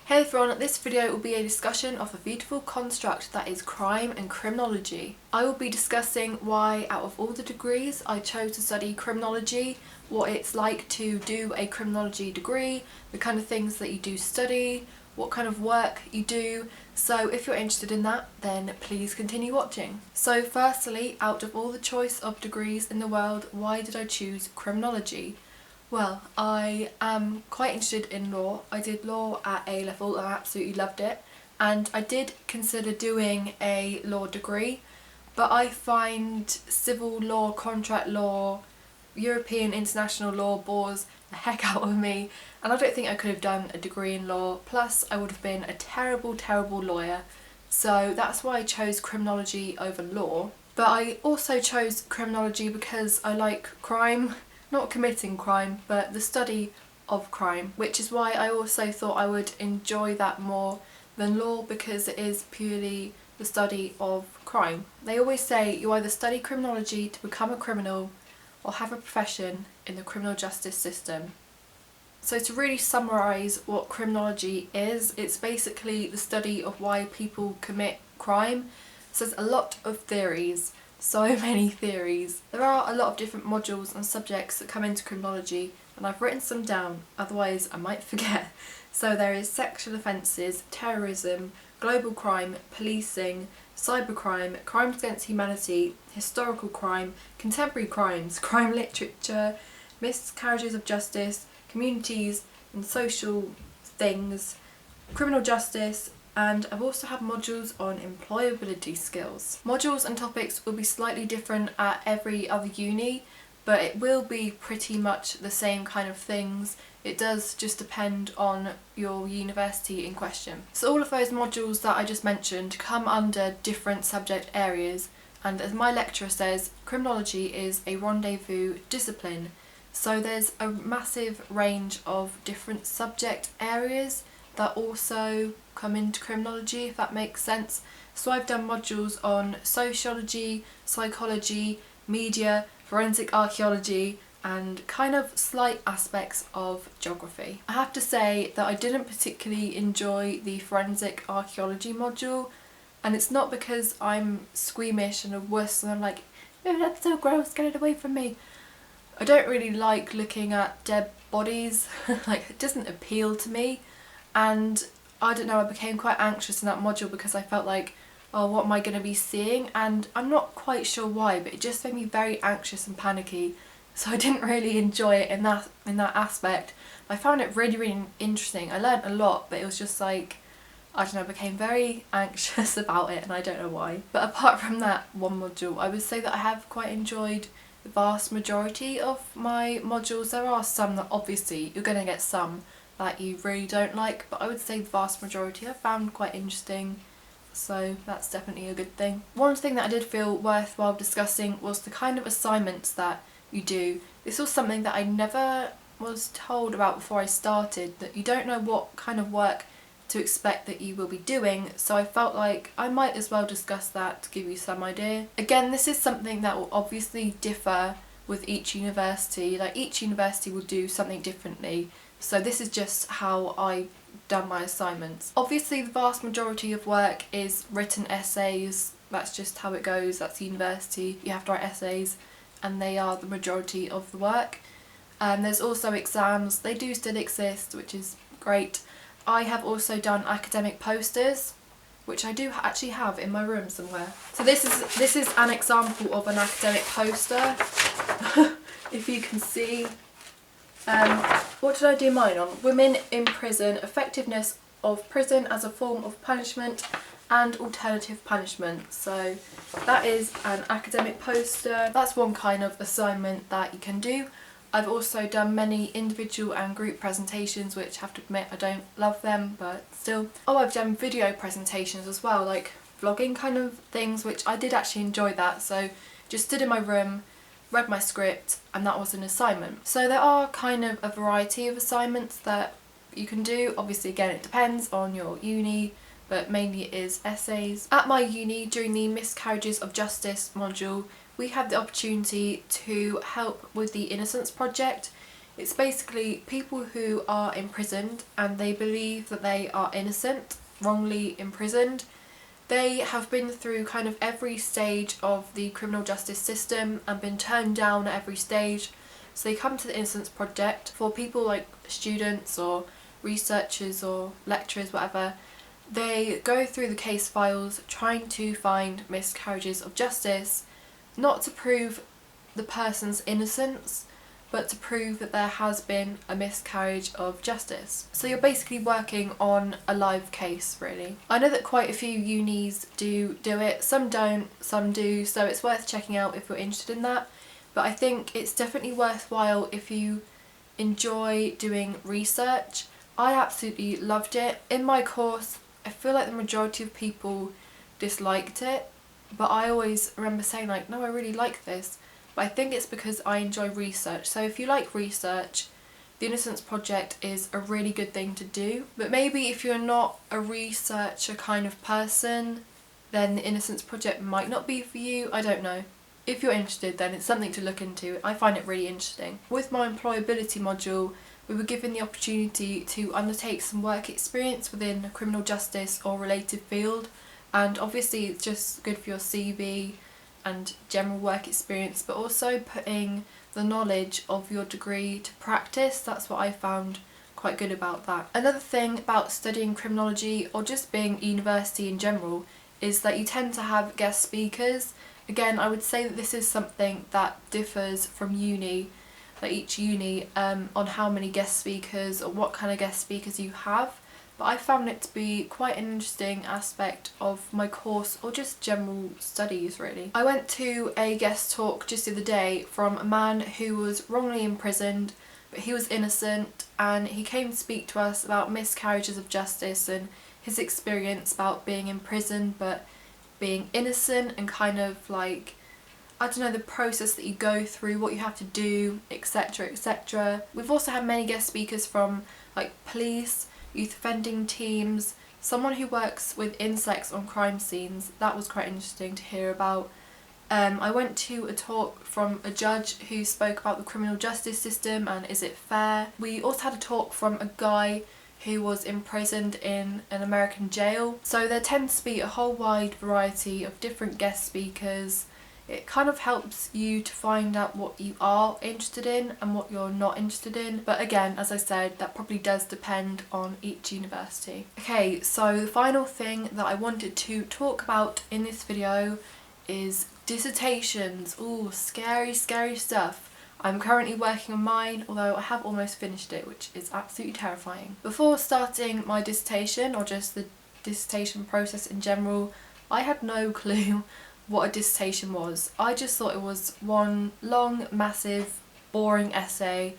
Hey everyone, this video will be a discussion of the beautiful construct that is crime and criminology. I will be discussing why out of all the degrees I chose to study criminology, what it's like to do a criminology degree, the kind of things that you do study, what kind of work you do. So if you're interested in that, then please continue watching. So firstly, out of all the choice of degrees in the world, why did I choose criminology? Well, I am quite interested in law. I did law at A level and I absolutely loved it, and I did consider doing a law degree, but I find civil law, contract law, European international law bores the heck out of me, and I don't think I could have done a degree in law, plus I would have been a terrible lawyer. So that's why I chose criminology over law. But I also chose criminology because I like crime. Not committing crime, but the study of crime, which is why I also thought I would enjoy that more than law, because it is purely the study of crime. They always say you either study criminology to become a criminal or have a profession in the criminal justice system. So to really summarise what criminology is, it's basically the study of why people commit crime. So there's a lot of theories. So many theories. There are a lot of different modules and subjects that come into criminology, and I've written some down, otherwise I might forget. So there is sexual offences, terrorism, global crime, policing, cybercrime, crimes against humanity, historical crime, contemporary crimes, crime literature, miscarriages of justice, communities and social things, criminal justice, and I've also had modules on employability skills. Modules and topics will be slightly different at every other uni, but it will be pretty much the same kind of things. It does just depend on your university in question. So all of those modules that I just mentioned come under different subject areas, and as my lecturer says, criminology is a rendezvous discipline. So there's a massive range of different subject areas that also come into criminology, if that makes sense. So I've done modules on sociology, psychology, media, forensic archaeology, and kind of slight aspects of geography. I have to say that I didn't particularly enjoy the forensic archaeology module, and it's not because I'm squeamish and a wuss and I'm like, oh, that's so gross, get it away from me. I don't really like looking at dead bodies. Like, it doesn't appeal to me. And I don't know, I became quite anxious in that module because I felt like, oh, what am I going to be seeing? And I'm not quite sure why, but it just made me very anxious and panicky. So I didn't really enjoy it in that aspect. I found it really interesting. I learned a lot, but it was just like, I don't know, I became very anxious about it and I don't know why. But apart from that one module, I would say that I have quite enjoyed the vast majority of my modules. There are some that obviously you're going to get some that you really don't like, but I would say the vast majority I found quite interesting, so that's definitely a good thing. One thing that I did feel worthwhile discussing was the kind of assignments that you do. This was something that I never was told about before I started, that you don't know what kind of work to expect that you will be doing, so I felt like I might as well discuss that to give you some idea. Again, this is something that will obviously differ with each university, like each university will do something differently. So this is just how I've done my assignments. Obviously the vast majority of work is written essays, that's just how it goes, that's university, you have to write essays and they are the majority of the work. There's also exams, they do still exist, which is great. I have also done academic posters, which I do actually have in my room somewhere. So this is an example of an academic poster, if you can see. What did I do mine on? Women in prison, effectiveness of prison as a form of punishment and alternative punishment. So that is an academic poster. That's one kind of assignment that you can do. I've also done many individual and group presentations, which I have to admit I don't love them, but still. Oh, I've done video presentations as well, like vlogging kind of things, which I did actually enjoy that. So just stood in my room, read my script, and that was an assignment. So there are kind of a variety of assignments that you can do. Obviously, again, it depends on your uni, but mainly it is essays. At my uni, during the miscarriages of justice module, we had the opportunity to help with the Innocence Project. It's basically people who are imprisoned and they believe that they are innocent, wrongly imprisoned. They have been through kind of every stage of the criminal justice system and been turned down at every stage. So they come to the Innocence Project. For people like students or researchers or lecturers, whatever, they go through the case files trying to find miscarriages of justice, not to prove the person's innocence, but to prove that there has been a miscarriage of justice. So you're basically working on a live case, really. I know that quite a few unis do it, some don't, some do, so it's worth checking out if you're interested in that. But I think it's definitely worthwhile if you enjoy doing research. I absolutely loved it. In my course, I feel like the majority of people disliked it, but I always remember saying like, no, I really like this. But I think it's because I enjoy research. So if you like research, the Innocence Project is a really good thing to do. But maybe if you're not a researcher kind of person, then the Innocence Project might not be for you. I don't know. If you're interested, then it's something to look into. I find it really interesting. With my employability module, we were given the opportunity to undertake some work experience within a criminal justice or related field. And obviously it's just good for your CV and general work experience, but also putting the knowledge of your degree to practice. That's what I found quite good about that. Another thing about studying criminology or just being at university in general is that you tend to have guest speakers. Again, I would say that this is something that differs from uni, like each uni, on how many guest speakers or what kind of guest speakers you have. But I found it to be quite an interesting aspect of my course, or just general studies really. I went to a guest talk just the other day from a man who was wrongly imprisoned, but he was innocent, and he came to speak to us about miscarriages of justice and his experience about being in prison but being innocent, and kind of like, I don't know, the process that you go through, what you have to do, etc, etc. We've also had many guest speakers from like police, youth offending teams, someone who works with insects on crime scenes. That was quite interesting to hear about. I went to a talk from a judge who spoke about the criminal justice system and is it fair. We also had a talk from a guy who was imprisoned in an American jail. So there tends to be a whole wide variety of different guest speakers. It kind of helps you to find out what you are interested in and what you're not interested in. But again, as I said, that probably does depend on each university. Okay, so the final thing that I wanted to talk about in this video is dissertations. Ooh, scary, scary stuff. I'm currently working on mine, although I have almost finished it, which is absolutely terrifying. Before starting my dissertation, or just the dissertation process in general, I had no clue what a dissertation was. I just thought it was one long, massive, boring essay,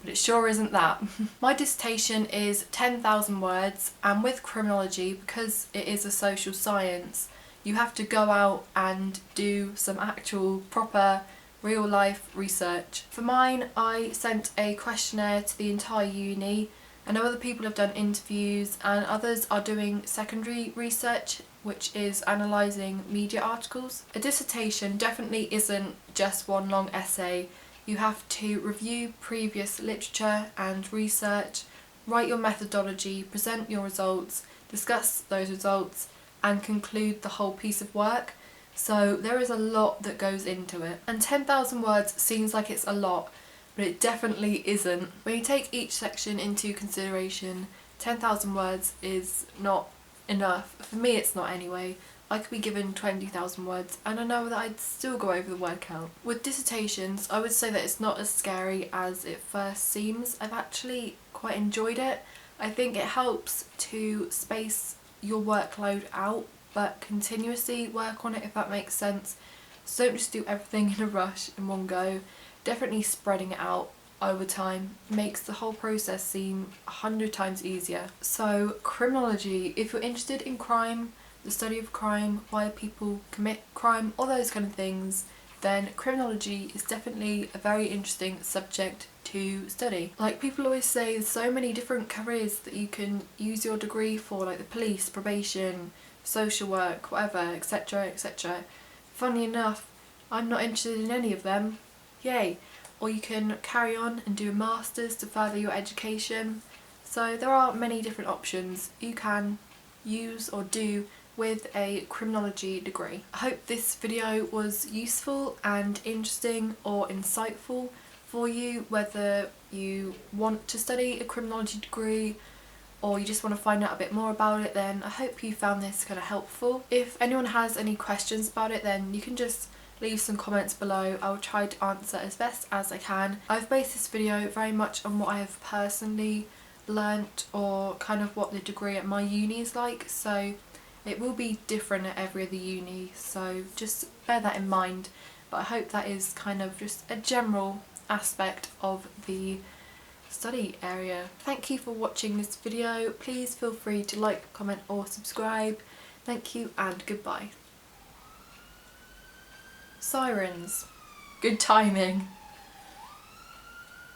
but it sure isn't that. My dissertation is 10,000 words, and with criminology, because it is a social science, you have to go out and do some actual proper real life research. For mine, I sent a questionnaire to the entire uni. I know other people have done interviews and others are doing secondary research, which is analysing media articles. A dissertation definitely isn't just one long essay. You have to review previous literature and research, write your methodology, present your results, discuss those results, and conclude the whole piece of work. So there is a lot that goes into it. And 10,000 words seems like it's a lot, but it definitely isn't. When you take each section into consideration, 10,000 words is not enough. For me it's not anyway. I could be given 20,000 words and I know that I'd still go over the word count. With dissertations, I would say that it's not as scary as it first seems. I've actually quite enjoyed it. I think it helps to space your workload out, but continuously work on it, if that makes sense. So don't just do everything in a rush in one go. Definitely spreading it out over time makes the whole process seem 100 times easier. So criminology, if you're interested in crime, the study of crime, why people commit crime, all those kind of things, then criminology is definitely a very interesting subject to study. Like, people always say there's so many different careers that you can use your degree for, like the police, probation, social work, whatever, etc, etc. Funny enough, I'm not interested in any of them. Yay. or you can carry on and do a master's to further your education. So there are many different options you can use or do with a criminology degree. I hope this video was useful and interesting or insightful for you, whether you want to study a criminology degree or you just want to find out a bit more about it. Then I hope you found this kind of helpful. If anyone has any questions about it, then you can just leave some comments below. I will try to answer as best as I can. I've based this video very much on what I have personally learnt, or kind of what the degree at my uni is like, so it will be different at every other uni, so just bear that in mind. But I hope that is kind of just a general aspect of the study area. Thank you for watching this video. Please feel free to like, comment or subscribe. Thank you and goodbye. Sirens. Good timing.